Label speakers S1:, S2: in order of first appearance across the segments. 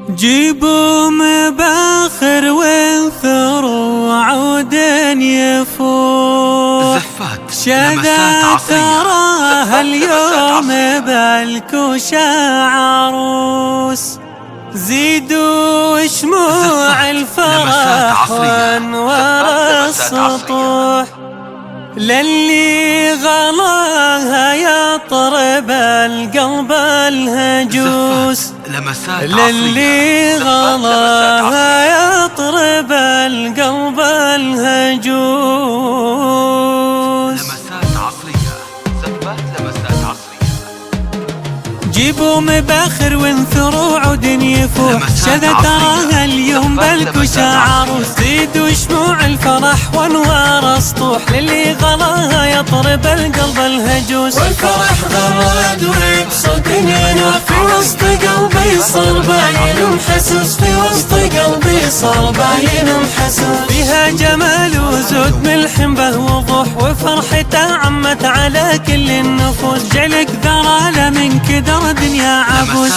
S1: جيبوا مباخر وانثروا عود يفوح شذا تراها اليوم بالكوشة عروس زيدوا شموع الفرح وانوار السطوح للي غلاها يطرب القلب الهجوس للي غلاها يطرب القلب الهجوس. جيبوا مباخر وانثروا عود يفوح شذا تراها اليوم بالكوشة عروس زيدوا شموع الفرح وانوار سطوح للي غلاها يطرب القلب الهجوس.
S2: والفرح غراد ويبسط ينوى في وسط قلبي صار باين محسوس في وسط قلبي صار باين محسوس.
S1: فيها جمال وزود ملح بوضوح وفرحته عمت على كل النفوس جعلك ذرالة من كدر دنيا عبوس.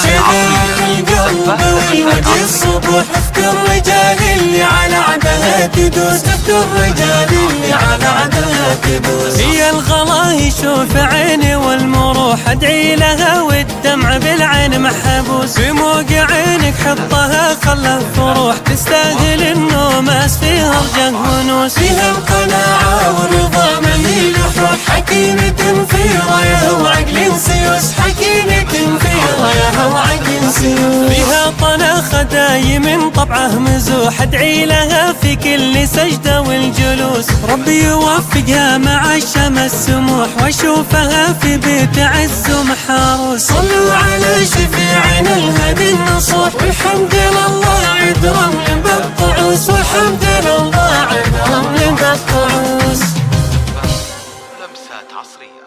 S2: القلب والوجه الصبوح افتر الرجال اللي على عدها تدوس افتر الرجال اللي على عدها تدوس.
S1: هي الغلا يشوف عيني والمروح ادعي لها والدمع بالعين محبوس بموقع عينك حطها خله فروح تستاهل النوماس فيها رجه ونوس.
S2: فيها القناعة والرضا من الروح حكيمة في رايها وعقل سيوس حكيمة في رايها وعقل سيوس.
S1: فيها طناخة دايم طبعه مزوح ادعي لها في كل سجدة والجلوس ربي يوفقها مع الشمس سموح واشوفها في بيت عز ومحاروس.
S2: صلوا على شفيعنا الهدي النصوح والحمد لله عيد رمل بالطعوس والحمد لله عيد رمل بالطعوس.
S3: لمسات عصرية.